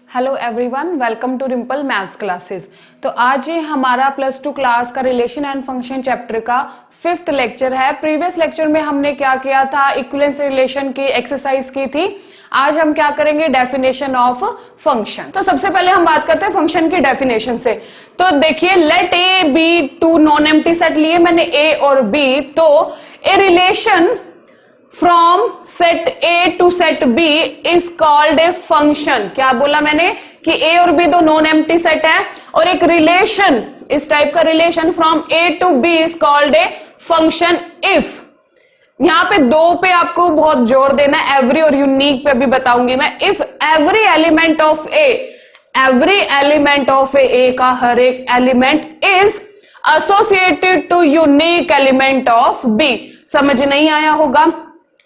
Hello everyone, welcome to Rimpal maths classes. तो आज ये हमारा +2 क्लास का रिलेशन एंड फंक्शन चैप्टर का 5th लेक्चर है। प्रीवियस लेक्चर में हमने क्या किया था, इक्विवेलेंस रिलेशन की एक्सरसाइज की थी। आज हम क्या करेंगे, डेफिनेशन ऑफ फंक्शन। तो सबसे पहले हम बात करते हैं फंक्शन की डेफिनेशन से। तो देखिए, let A B two non empty set लिए मैंने ए और बी, तो a relation from set A to set B is called a function. क्या बोला मैंने कि ए और बी दो नॉन एम्प्टी सेट है, और एक रिलेशन, इस टाइप का relation from A to B is called a function if. यहां पे दो पे आपको बहुत जोर देना है, एवरी और यूनिक पे भी बताऊंगी मैं। If every element of A, every element of A का हर एक element is associated to unique element of B. समझ नहीं आया होगा,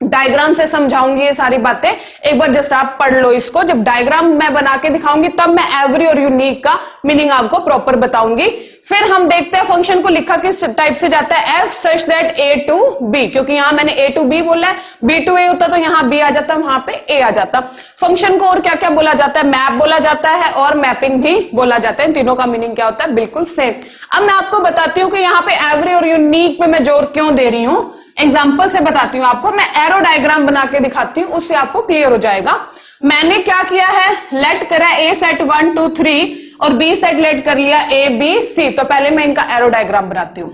डायग्राम से समझाऊंगी ये सारी बातें। एक बार जस्ट आप पढ़ लो इसको, जब डायग्राम मैं बना के दिखाऊंगी तब मैं एवरी और यूनिक का मीनिंग आपको प्रॉपर बताऊंगी। फिर हम देखते हैं फंक्शन को लिखा किस टाइप से जाता है, F such that A to B, क्योंकि यहां मैंने ए टू बी बोला है, बी टू ए होता तो यहां बी आ जाता, वहां पे ए आ जाता। फंक्शन को और क्या क्या बोला जाता है, मैप बोला जाता है और मैपिंग भी बोला जाता है। तीनों का मीनिंग क्या होता है, बिल्कुल सेम। अब मैं आपको बताती हूँ कि यहाँ पे एवरी और यूनिक पे मैं जोर क्यों दे रही हूँ, एग्जाम्पल से बताती हूँ आपको। मैं एरो डायग्राम बना के दिखाती हूँ, उससे आपको क्लियर हो जाएगा। मैंने क्या किया है, लेट करा ए सेट 1 2 3 और बी सेट लेट कर लिया ए बी सी। तो पहले मैं इनका एरो डायग्राम बनाती हूं।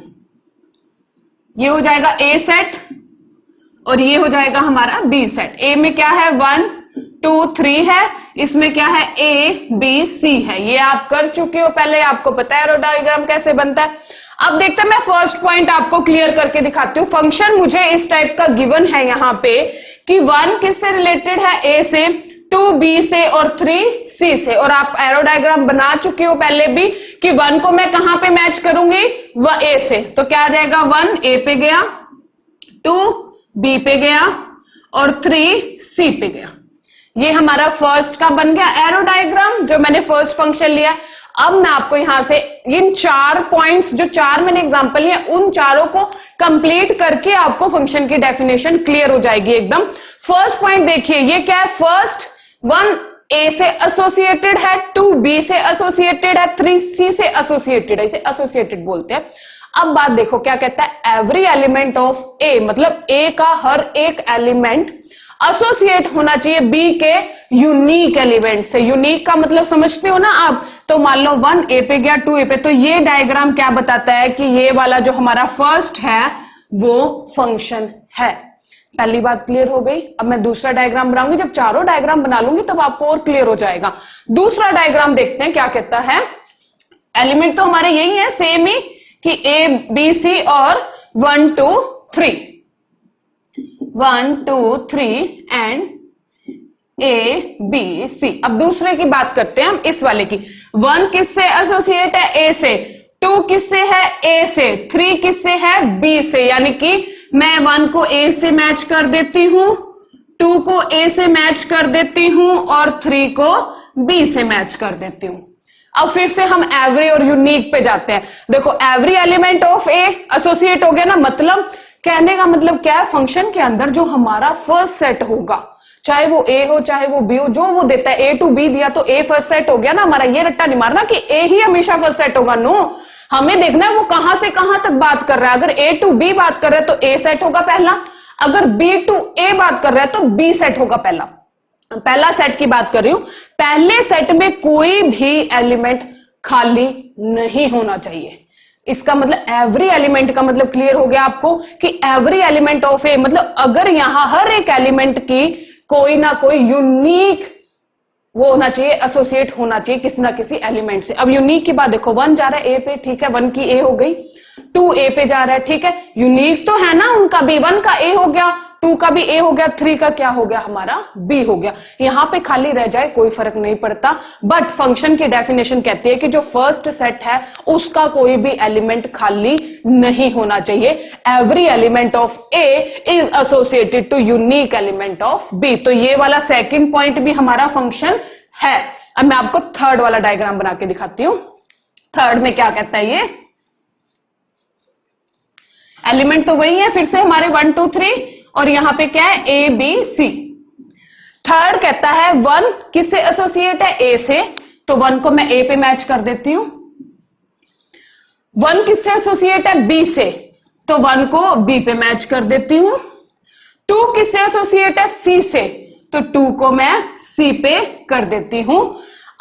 ये हो जाएगा ए सेट और ये हो जाएगा हमारा बी सेट। ए में क्या है, 1 2 3 है, इसमें क्या है, ए बी सी है। ये आप कर चुके हो पहले, आपको पता है एरो डायग्राम कैसे बनता है। अब देखते हैं, मैं फर्स्ट पॉइंट आपको क्लियर करके दिखाती हूँ। फंक्शन मुझे इस टाइप का गिवन है यहां पे कि 1 किससे रिलेटेड है, ए से, 2 बी से और 3 सी से। और आप एरो डायग्राम बना चुके हो पहले भी कि 1 को मैं कहां पे मैच करूंगी, वह ए से। तो क्या आ जाएगा, 1 ए पे गया, 2 बी पे गया और 3 सी पे गया। ये हमारा फर्स्ट का बन गया एरो डायग्राम, जो मैंने फर्स्ट फंक्शन लिया। अब मैं आपको यहां से इन 4 पॉइंट्स, जो 4 मैंने एग्जांपल लिया, उन चारों को कंप्लीट करके आपको फंक्शन की डेफिनेशन क्लियर हो जाएगी एकदम। फर्स्ट पॉइंट देखिए, ये क्या है, फर्स्ट 1 ए से एसोसिएटेड है, 2 बी से एसोसिएटेड है, 3 सी से एसोसिएटेड है, इसे एसोसिएटेड बोलते हैं। अब बात देखो क्या कहता है, एवरी एलिमेंट ऑफ ए, मतलब ए का हर एक एलिमेंट एसोसिएट होना चाहिए बी के यूनिक एलिमेंट से। यूनिक का मतलब समझते हो ना आप, तो मान लो 1 ए पे गया, 2 ए पे, तो ये डायग्राम क्या बताता है कि ये वाला जो हमारा फर्स्ट है वो फंक्शन है। पहली बात क्लियर हो गई। अब मैं दूसरा डायग्राम बनाऊंगी, जब चारों डायग्राम बना लूंगी तब आपको और क्लियर हो जाएगा। दूसरा डायग्राम देखते हैं क्या कहता है। एलिमेंट तो हमारे यही है, सेम ही, कि ए बी सी और 1 2 3, 1 2 3 एंड ए बी सी। अब दूसरे की बात करते हैं हम, इस वाले की। 1 किससे एसोसिएट है, ए से, 2 किससे है, ए से, 3 किससे है, बी से। यानी कि मैं 1 को ए से मैच कर देती हूं, 2 को ए से मैच कर देती हूं और 3 को बी से मैच कर देती हूं। अब फिर से हम एवरी और यूनिक पे जाते हैं। देखो, every element of A associate हो गया ना, मतलब कहने का मतलब क्या है, फंक्शन के अंदर जो हमारा फर्स्ट सेट होगा, चाहे वो ए हो चाहे वो बी हो, जो वो देता है, ए टू बी दिया तो ए फर्स्ट सेट हो गया ना हमारा। ये रट्टा नहीं मारना कि ए ही हमेशा फर्स्ट सेट होगा, नो। हमें देखना है वो कहां से कहां तक बात कर रहा है। अगर ए टू बी बात कर रहा है तो ए सेट होगा पहला, अगर बी टू ए बात कर रहा है तो बी सेट होगा पहला। पहला सेट की बात कर रही हूं, पहले सेट में कोई भी एलिमेंट खाली नहीं होना चाहिए। इसका मतलब एवरी एलिमेंट का मतलब क्लियर हो गया आपको कि एवरी एलिमेंट ऑफ ए, मतलब अगर यहां हर एक एलिमेंट की कोई ना कोई यूनिक वो होना चाहिए, एसोसिएट होना चाहिए किसी ना किसी एलिमेंट से। अब यूनिक की बात देखो, 1 जा रहा है ए पे, ठीक है, 1 की ए हो गई, 2 ए पे जा रहा है, ठीक है, यूनिक तो है ना उनका भी। 1 का ए हो गया, 2 का भी ए हो गया, 3 का क्या हो गया, हमारा बी हो गया। यहां पे खाली रह जाए कोई फर्क नहीं पड़ता, बट फंक्शन की डेफिनेशन कहती है कि जो फर्स्ट सेट है उसका कोई भी एलिमेंट खाली नहीं होना चाहिए। Every element of A is associated to unique element of B. तो ये वाला सेकंड पॉइंट भी हमारा फंक्शन है। अब मैं आपको थर्ड वाला डायग्राम बना के दिखाती हूं। थर्ड में क्या कहता है, ये एलिमेंट तो वही है फिर से हमारे 1 2 3, और यहां पे क्या है, ए बी सी। थर्ड कहता है 1 किससे एसोसिएट है, ए से, तो 1 को मैं ए पे मैच कर देती हूं। 1 किससे एसोसिएट है, बी से, तो 1 को बी पे मैच कर देती हूं। 2 किससे एसोसिएट है, सी से, तो 2 को मैं सी पे कर देती हूं।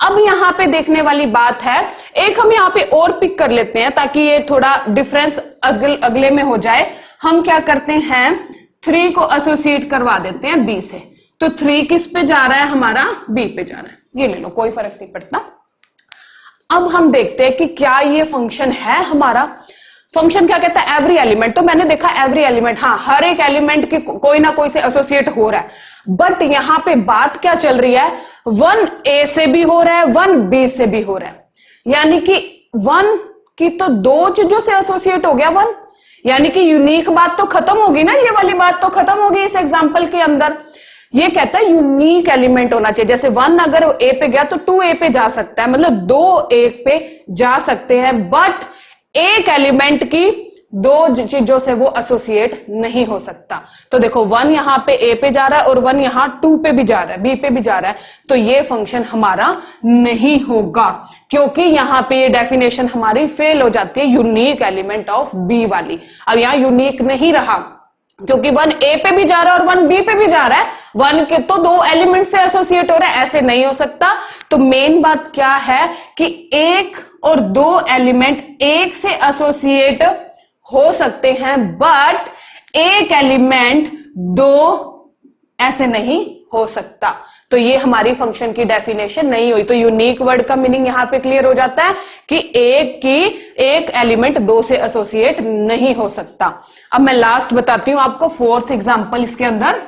अब यहां पे देखने वाली बात है, एक हम यहां पे और पिक कर लेते हैं ताकि ये थोड़ा डिफरेंस अगले में हो जाए। हम क्या करते हैं, 3 को एसोसिएट करवा देते हैं बी से, तो 3 किस पे जा रहा है हमारा, बी पे जा रहा है। ये ले लो, कोई फर्क नहीं पड़ता। अब हम देखते हैं कि क्या ये फंक्शन है हमारा। फंक्शन क्या कहता है, एवरी एलिमेंट, तो मैंने देखा एवरी एलिमेंट, हाँ हर एक एलिमेंट की कोई ना कोई से एसोसिएट हो रहा है। बट यहां पे बात क्या चल रही है, 1 ए से भी हो रहा है, 1 बी से भी हो रहा है, यानी कि 1 की तो 2 चीजों से एसोसिएट हो गया 1, यानी कि यूनिक बात तो खत्म होगी ना, ये वाली बात तो खत्म होगी इस एग्जाम्पल के अंदर। ये कहता है यूनिक एलिमेंट होना चाहिए, जैसे 1 अगर ए पे गया तो 2 ए पे जा सकता है, मतलब 2 एक पे जा सकते हैं, बट एक एलिमेंट की 2 चीजों से वो एसोसिएट नहीं हो सकता। तो देखो 1 यहां पे ए पे जा रहा है और 1 यहां 2 पे भी जा रहा है, बी पे भी जा रहा है, तो ये फंक्शन हमारा नहीं होगा, क्योंकि यहां पे ये डेफिनेशन हमारी फेल हो जाती है यूनिक एलिमेंट ऑफ बी वाली। अब यहां यूनिक नहीं रहा, क्योंकि 1 ए पे भी जा रहा है और 1 बी पे भी जा रहा है, 1 के तो 2 एलिमेंट से एसोसिएट हो रहा है, ऐसे नहीं हो सकता। तो मेन बात क्या है कि 1 और 2 एलिमेंट एक से एसोसिएट हो सकते हैं, बट एक एलिमेंट 2 ऐसे नहीं हो सकता। तो ये हमारी फंक्शन की डेफिनेशन नहीं हुई। तो यूनिक वर्ड का मीनिंग यहां पे क्लियर हो जाता है कि एक एलिमेंट 2 से एसोसिएट नहीं हो सकता। अब मैं लास्ट बताती हूं आपको, 4th एग्जांपल इसके अंदर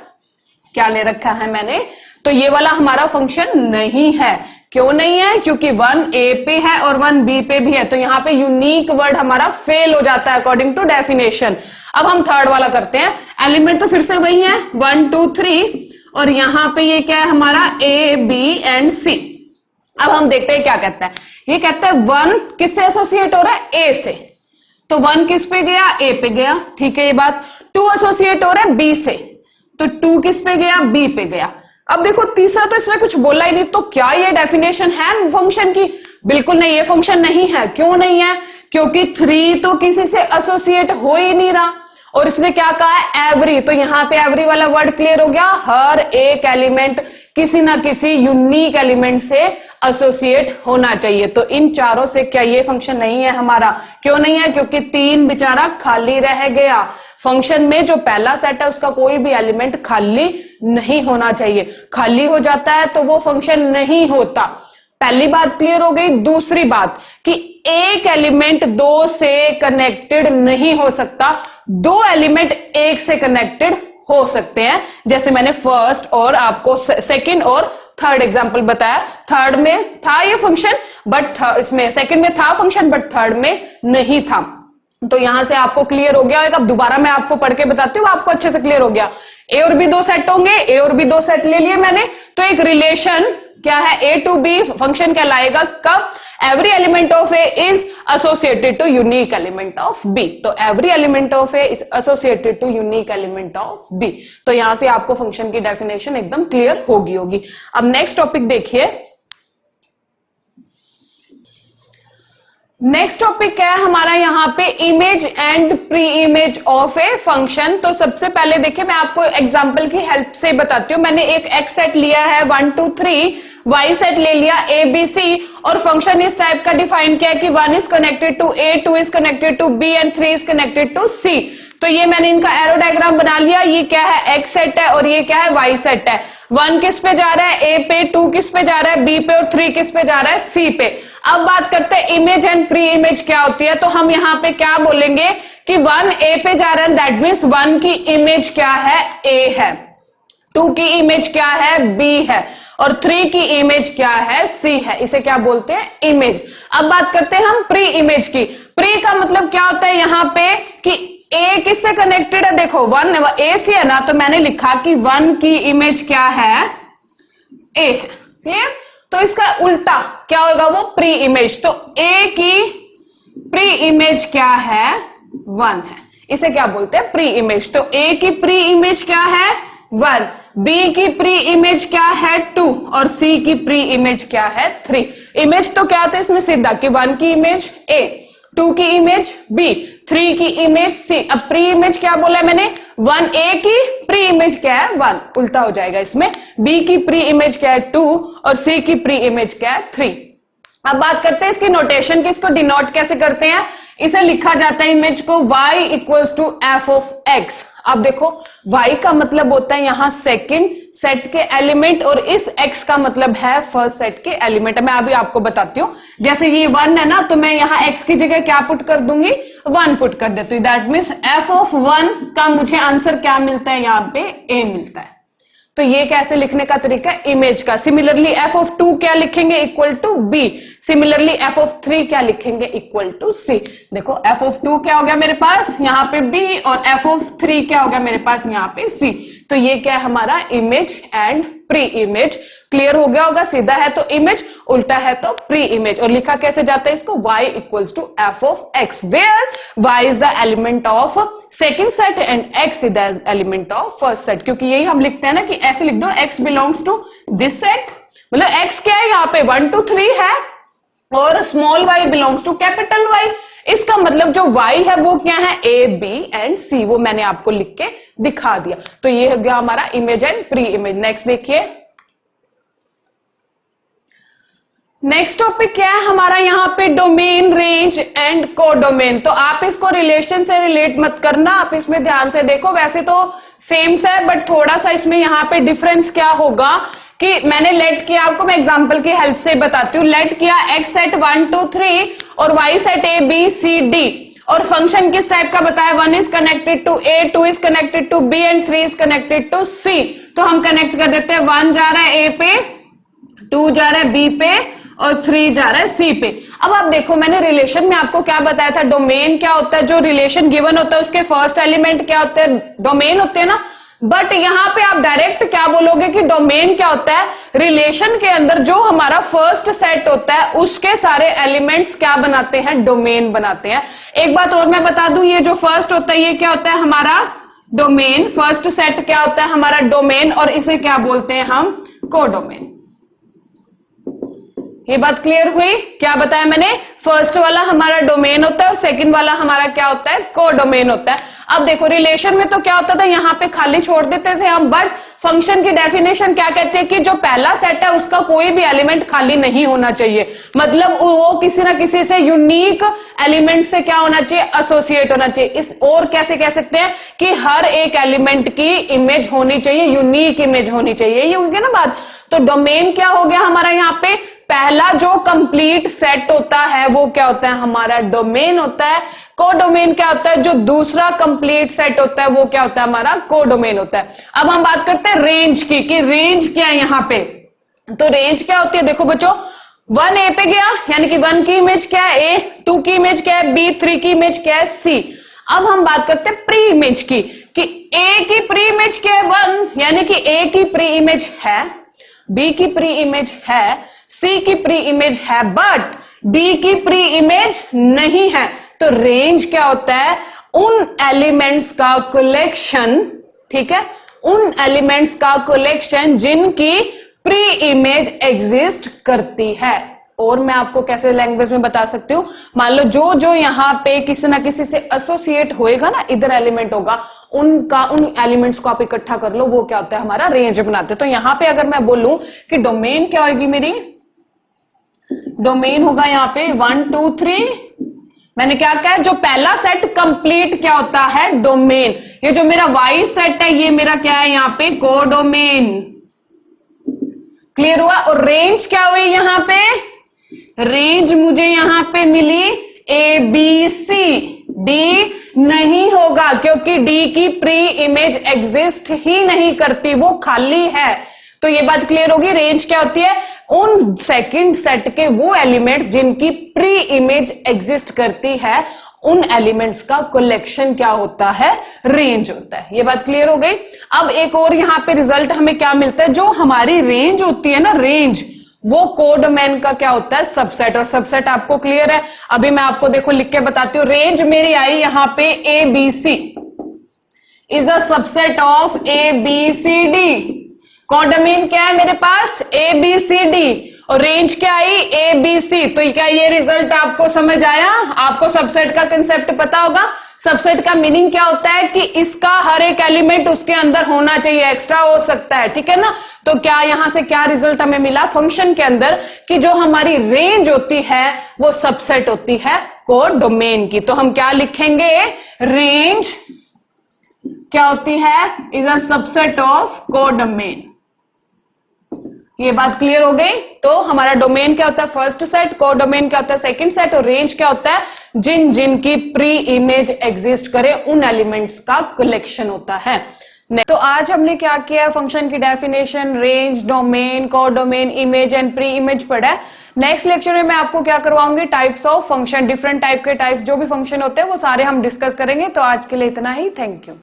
क्या ले रखा है मैंने। तो ये वाला हमारा फंक्शन नहीं है। क्यों नहीं है, क्योंकि 1 ए पे है और 1 बी पे भी है, तो यहां पे यूनिक वर्ड हमारा फेल हो जाता है अकॉर्डिंग टू डेफिनेशन। अब हम थर्ड वाला करते हैं। एलिमेंट तो फिर से वही है 1 2 3, और यहां पे ये क्या है हमारा ए बी एंड सी। अब हम देखते हैं क्या कहता है। ये कहता है 1 किससे एसोसिएट हो रहा है, ए से, तो 1 किस पे गया, ए पे गया, ठीक है ये बात। 2 एसोसिएट हो रहा है बी से, तो 2 किस पे गया, बी पे गया। अब देखो तीसरा तो इसने कुछ बोला ही नहीं, तो क्या ये डेफिनेशन है फंक्शन की? बिल्कुल नहीं, ये फंक्शन नहीं है। क्यों नहीं है, क्योंकि 3 तो किसी से एसोसिएट हो ही नहीं रहा, और इसने क्या कहा है, एवरी, तो यहां पे एवरी वाला वर्ड क्लियर हो गया, हर एक एलिमेंट किसी ना किसी यूनिक एलिमेंट से एसोसिएट होना चाहिए। तो इन चारों से क्या ये फंक्शन नहीं है हमारा? क्यों नहीं है, क्योंकि 3 बेचारा खाली रह गया। फंक्शन में जो पहला सेट है उसका कोई भी एलिमेंट खाली नहीं होना चाहिए, खाली हो जाता है तो वो फंक्शन नहीं होता। पहली बात क्लियर हो गई। दूसरी बात कि एक एलिमेंट 2 से कनेक्टेड नहीं हो सकता, 2 एलिमेंट एक से कनेक्टेड हो सकते हैं, जैसे मैंने फर्स्ट और आपको सेकंड और थर्ड एग्जांपल बताया। थर्ड में था ये फंक्शन, बट इसमें सेकंड में था फंक्शन बट थर्ड में नहीं था। तो यहां से आपको क्लियर हो गया। अब दोबारा मैं आपको पढ़ के बताती हूँ, आपको अच्छे से क्लियर हो गया। ए और बी 2 सेट होंगे, ए और बी 2 सेट ले लिए मैंने, तो एक रिलेशन क्या है, ए टू बी फंक्शन कहलाएगा कब, every element of A is associated to unique element of B. तो every element of A is associated to unique element of B. तो यहां से आपको फंक्शन की डेफिनेशन एकदम क्लियर होगी। अब नेक्स्ट टॉपिक देखिए। नेक्स्ट टॉपिक क्या है हमारा यहाँ पे, image and pre image of a function. तो सबसे पहले देखिए मैं आपको एग्जांपल की हेल्प से बताती हूँ। मैंने एक एक्स सेट लिया है 1 2 3, वाई सेट ले लिया ए बी सी, और फंक्शन इस टाइप का डिफाइन किया कि 1 is connected to A, 2 is connected to B and 3 is connected to C. तो ये मैंने इनका एरो डायग्राम बना लिया। ये क्या है, एक्स सेट है, और ये क्या है, वाई सेट है। 1 किस पे जा रहा है, ए पे, 2 किस पे जा रहा है, बी पे, और 3 किस पे जा रहा है, सी पे। अब बात करते हैं इमेज एंड प्री इमेज क्या होती है। तो हम यहाँ पे क्या बोलेंगे कि 1 ए पे जा रहा है, दैट मीन्स 1 की इमेज क्या है, ए है, 2 की इमेज क्या है, बी है, और 3 की इमेज क्या है, सी है। इसे क्या बोलते हैं, इमेज। अब बात करते हैं हम प्री इमेज की। प्री का मतलब क्या होता है यहाँ पे कि ए किससे कनेक्टेड है, देखो 1 ए से है ना, तो मैंने लिखा कि 1 की इमेज क्या है, ए है, क्लियर। तो इसका उल्टा क्या होगा, वो प्री इमेज। तो ए की प्री इमेज क्या है, 1 है, इसे क्या बोलते हैं, प्री इमेज। तो ए की प्री इमेज क्या है, 1। बी की प्री इमेज क्या है 2 और सी की प्री इमेज क्या है 3। इमेज तो क्या होता है इसमें सीधा कि 1 की इमेज ए, 2 की इमेज बी, 3 की इमेज सी। अब प्री इमेज क्या बोला है मैंने, 1a की प्री इमेज क्या है 1, उल्टा हो जाएगा इसमें। b की प्री इमेज क्या है 2 और c की प्री इमेज क्या है 3। अब बात करते हैं इसकी नोटेशन की, इसको डिनोट कैसे करते हैं। इसे लिखा जाता है इमेज को y equals to F of x। अब देखो y का मतलब होता है यहां सेकंड सेट के एलिमेंट और इस x का मतलब है फर्स्ट सेट के एलिमेंट। मैं अभी आपको बताती हूं, जैसे ये 1 है ना, तो मैं यहां x की जगह क्या पुट कर दूंगी, 1 पुट कर देती हूँ। दैट मीन्स f ऑफ 1 का मुझे आंसर क्या मिलता है, यहां पे a मिलता है। तो ये कैसे लिखने का तरीका है इमेज का। सिमिलरली f ऑफ 2 क्या लिखेंगे, equal to b। Similarly f of 3 क्या लिखेंगे, इक्वल टू c। देखो f ऑफ 2 क्या हो गया मेरे पास यहाँ पे b और f ऑफ 3 क्या हो गया मेरे पास यहाँ पे c। तो ये क्या है हमारा image and pre image. Clear हो गया होगा, सीधा है तो इमेज, उल्टा है तो प्री इमेज। और लिखा कैसे जाता है इसको, y equals to F of x, where y is the element of second set and x is the element of first set. क्योंकि यही हम लिखते हैं ना कि ऐसे लिख दो x belongs to this set, मतलब x क्या है यहाँ पे 1 2 3 है और small y belongs to capital Y। इसका मतलब जो y है वो क्या है a b एंड c, वो मैंने आपको लिख के दिखा दिया। तो ये हो गया हमारा image and pre image. Next देखिए, नेक्स्ट टॉपिक क्या है हमारा यहाँ पे, डोमेन, रेंज एंड कोडोमेन। तो आप इसको रिलेशन से रिलेट मत करना, आप इसमें ध्यान से देखो। वैसे तो सेम सा है बट थोड़ा सा इसमें यहाँ पे डिफरेंस क्या होगा कि मैंने लेट किया, आपको मैं एग्जांपल की हेल्प से बताती हूँ। लेट किया x सेट 1 2 3 और y set a b c d और फंक्शन किस टाइप का बताया, 1 is connected to a, 2 is connected to b and 3 is connected to c। तो हम कनेक्ट कर देते हैं, 1 जा रहा है a पे, 2 जा रहा है b पे और 3 जा रहा है सी पे। अब आप देखो मैंने रिलेशन में आपको क्या बताया था, डोमेन क्या होता है, जो रिलेशन गिवन होता है उसके फर्स्ट एलिमेंट क्या होते हैं, डोमेन होते हैं ना। बट यहां पे आप डायरेक्ट क्या बोलोगे कि डोमेन क्या होता है, रिलेशन के अंदर जो हमारा फर्स्ट सेट होता है उसके सारे एलिमेंट्स क्या बनाते हैं, डोमेन बनाते हैं। एक बात और मैं बता दूं, ये जो फर्स्ट होता है ये क्या होता है हमारा डोमेन, फर्स्ट सेट क्या होता है हमारा डोमेन, और इसे क्या बोलते हैं हम, कोडोमेन। ये बात क्लियर हुई, क्या बताया मैंने, फर्स्ट वाला हमारा डोमेन होता है और सेकंड वाला हमारा क्या होता है, कोडोमेन होता है। अब देखो रिलेशन में तो क्या होता था, यहाँ पे खाली छोड़ देते थे हम, बट फंक्शन की डेफिनेशन क्या कहती है कि जो पहला सेट है उसका कोई भी एलिमेंट खाली नहीं होना चाहिए, मतलब वो किसी ना किसी से यूनिक एलिमेंट से क्या होना चाहिए, एसोसिएट होना चाहिए। इस और कैसे कह सकते हैं कि हर एक एलिमेंट की इमेज होनी चाहिए, यूनिक इमेज होनी चाहिए, ये होगी ना बात। तो डोमेन क्या हो गया हमारा यहाँ पे, पहला जो कंप्लीट सेट होता है वो क्या होता है हमारा डोमेन होता है। कोडोमेन क्या होता है, जो दूसरा कंप्लीट सेट होता है वो क्या होता है हमारा कोडोमेन होता है। अब हम बात करते हैं रेंज की, कि रेंज क्या है यहाँ पे। तो रेंज क्या होती है, देखो बच्चों 1 a पे गया यानी कि 1 की इमेज क्या है a, 2 की इमेज क्या है b, 3 की इमेज क्या है c। अब हम बात करते हैं प्री इमेज की, कि a की प्री इमेज क्या है 1, यानी कि a की प्री इमेज है, b की प्री इमेज है, c की प्री इमेज है, बट d की प्री इमेज नहीं है। तो रेंज क्या होता है, उन एलिमेंट्स का कलेक्शन, ठीक है, उन एलिमेंट्स का कलेक्शन जिनकी प्री इमेज एग्जिस्ट करती है। और मैं आपको कैसे लैंग्वेज में बता सकती हूं, मान लो जो जो यहाँ पे किसी ना किसी से एसोसिएट होएगा ना, इधर एलिमेंट होगा, उनका उन एलिमेंट्स को आप इकट्ठा कर लो, वो क्या होता है हमारा रेंज बनाते हैं। तो यहां पे अगर मैं बोलूं कि डोमेन क्या होगी मेरी, डोमेन होगा यहाँ पे 1 2 3, मैंने क्या कहा, जो पहला सेट कंप्लीट क्या होता है डोमेन। ये जो मेरा y सेट है ये मेरा क्या है यहाँ पे कोडोमेन। क्लियर हुआ। और रेंज क्या हुई यहाँ पे, रेंज मुझे यहाँ पे मिली a b c, d नहीं होगा क्योंकि d की प्री इमेज एग्जिस्ट ही नहीं करती, वो खाली है। तो ये बात क्लियर होगी, रेंज क्या होती है, उन सेकंड सेट के वो एलिमेंट्स जिनकी प्री इमेज एग्जिस्ट करती है, उन एलिमेंट्स का कलेक्शन क्या होता है, रेंज होता है। ये बात क्लियर हो गई। अब एक और यहां पे रिजल्ट हमें क्या मिलता है, जो हमारी रेंज होती है ना, रेंज वो कोडोमेन का क्या होता है, सबसेट। और सबसेट आपको क्लियर है, अभी मैं आपको देखो लिख के बताती हूँ। रेंज मेरी आई यहां पे A B C is a subset of A B C D, codomain क्या है मेरे पास, ए बी सी डी, और रेंज क्या आई, ए बी सी। तो क्या ये रिजल्ट आपको समझ आया? आपको सबसेट का कंसेप्ट पता होगा। सबसेट का मीनिंग क्या होता है कि इसका हर एक एलिमेंट उसके अंदर होना चाहिए, एक्स्ट्रा हो सकता है, ठीक है ना। तो क्या यहां से क्या रिजल्ट हमें मिला फंक्शन के अंदर, कि जो हमारी रेंज होती है वो सबसेट होती है कोडोमेन की। तो हम क्या लिखेंगे, रेंज क्या होती है, is a subset of codomain. ये बात क्लियर हो गई। तो हमारा डोमेन क्या होता है, फर्स्ट सेट, कोडोमेन क्या होता है, सेकंड सेट, और रेंज क्या होता है, जिन जिन की प्री इमेज एग्जिस्ट करे उन एलिमेंट्स का कलेक्शन होता है। तो आज हमने क्या किया, फंक्शन की definition, range, domain, codomain, image and pre image पढ़ा है। नेक्स्ट लेक्चर में मैं आपको क्या करवाऊंगी, types of function, different type के टाइप्स जो भी फंक्शन होते हैं वो सारे हम डिस्कस करेंगे। तो आज के लिए इतना ही, थैंक यू।